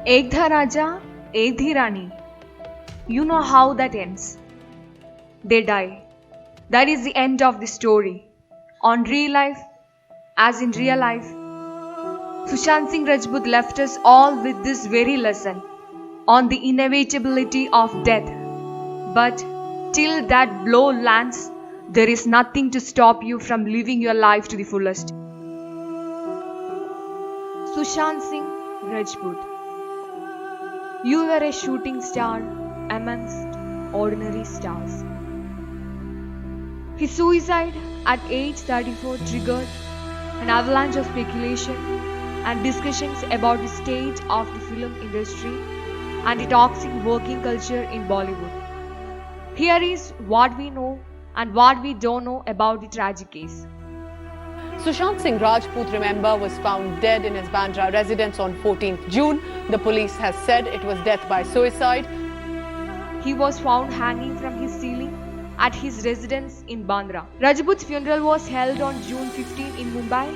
एक था राजा, एक थी रानी. You know how that ends. They die. That is the end of the story. On real life, as in real life, Sushant Singh Rajput left us all with this very lesson on the inevitability of death. But till that blow lands, there is nothing to stop you from living your life to the fullest. Sushant Singh Rajput. You were a shooting star amongst ordinary stars. His suicide at age 34 triggered an avalanche of speculation and discussions about the state of the film industry and the toxic working culture in Bollywood. Here is what we know and what we don't know about the tragic case. Sushant Singh Rajput, remember, was found dead in his Bandra residence on 14th June. The police has said it was death by suicide. He was found hanging from his ceiling at his residence in Bandra. Rajput's funeral was held on June 15 in Mumbai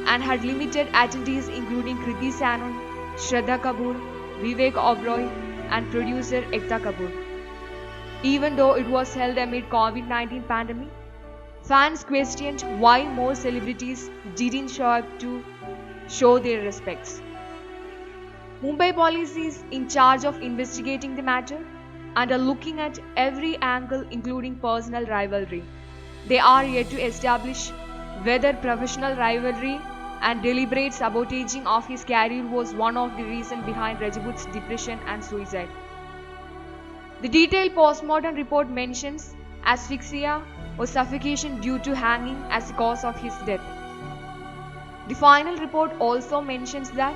and had limited attendees including Kriti Sanon, Shraddha Kapoor, Vivek Oberoi and producer Ekta Kapoor. Even though it was held amid COVID-19 pandemic, fans questioned why more celebrities didn't show up to show their respects. Mumbai police is in charge of investigating the matter and are looking at every angle including personal rivalry. They are yet to establish whether professional rivalry and deliberate sabotaging of his career was one of the reasons behind Rajput's depression and suicide. The detailed postmortem report mentions asphyxia or suffocation due to hanging as the cause of his death. The final report also mentions that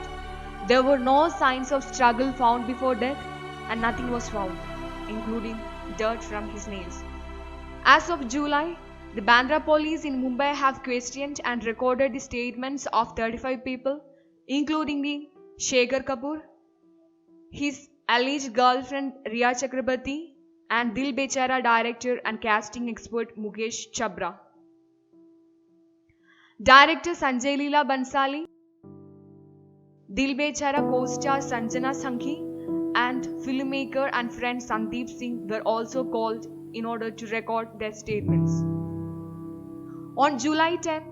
there were no signs of struggle found before death and nothing was found, including dirt from his nails. As of July, the Bandra police in Mumbai have questioned and recorded the statements of 35 people, including the Shekhar Kapoor, his alleged girlfriend Riya Chakrabarti, and Dil Bechara director and casting expert Mukesh Chabra. Director Sanjay Leela Bansali, Dil Bechara co-star Sanjana Sankhi, and filmmaker and friend Sandeep Singh were also called in order to record their statements. On July 10,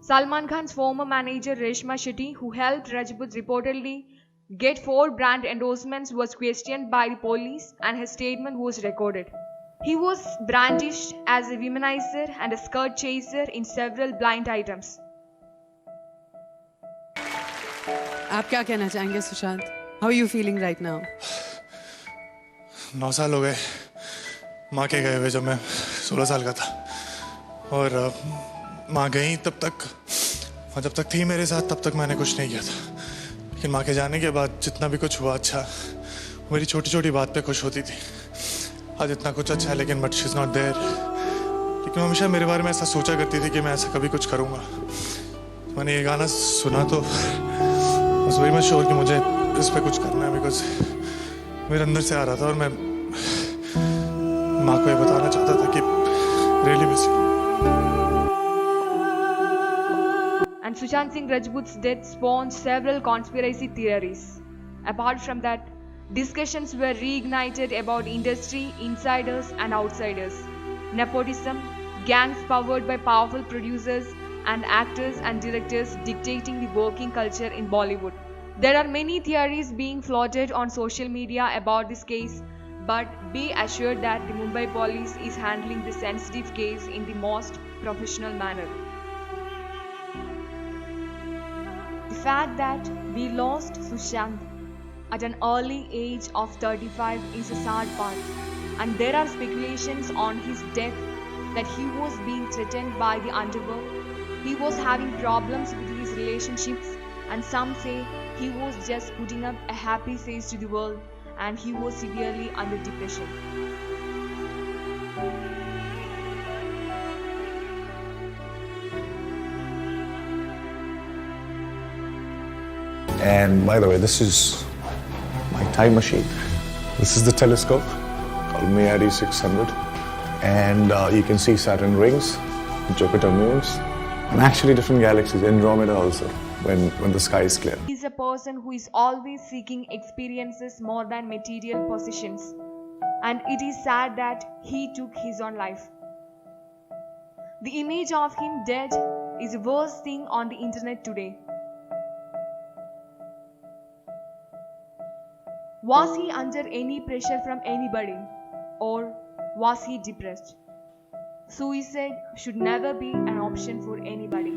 Salman Khan's former manager Reshma Shetty, who helped Rajput reportedly get 4 brand endorsements, was questioned by the police and his statement was recorded. He was brandished as a womanizer and a skirt chaser in several blind items. आप क्या कहना चाहेंगे Sushant? How are you feeling right now? 9 साल हो गए माँ के गए हुए जब मैं 16 साल का था और माँ गई तब तक और जब तक थी मेरे साथ तब तक मैंने कुछ नहीं किया था, लेकिन माँ के जाने के बाद जितना भी कुछ हुआ अच्छा, मेरी छोटी छोटी बात पे खुश होती थी. आज इतना कुछ अच्छा है लेकिन but she is not there. लेकिन हमेशा मेरे बारे में ऐसा सोचा करती थी कि मैं ऐसा कभी कुछ करूँगा. मैंने ये गाना सुना तो बस वही मैं श्योर कि मुझे इस पे कुछ करना है, बिकॉज मेरे अंदर से आ रहा था और मैं माँ को ये बताना चाहता था कि really miss you. And Sushant Singh Rajput's death spawned several conspiracy theories. Apart from that, discussions were reignited about industry insiders and outsiders, nepotism, gangs powered by powerful producers and actors and directors dictating the working culture in Bollywood. There are many theories being floated on social media about this case, but be assured that the Mumbai police is handling this sensitive case in the most professional manner. The fact that we lost Sushant at an early age of 35 is a sad part, and there are speculations on his death that he was being threatened by the underworld, he was having problems with his relationships, and some say he was just putting up a happy face to the world and he was severely under depression. And by the way, this is my time machine. This is the telescope called MIRI 600. And you can see Saturn rings, Jupiter moons, and actually different galaxies, Andromeda also, when the sky is clear. He is a person who is always seeking experiences more than material possessions. And it is sad that he took his own life. The image of him dead is the worst thing on the internet today. Was he under any pressure from anybody? Or was he depressed? Suicide should never be an option for anybody.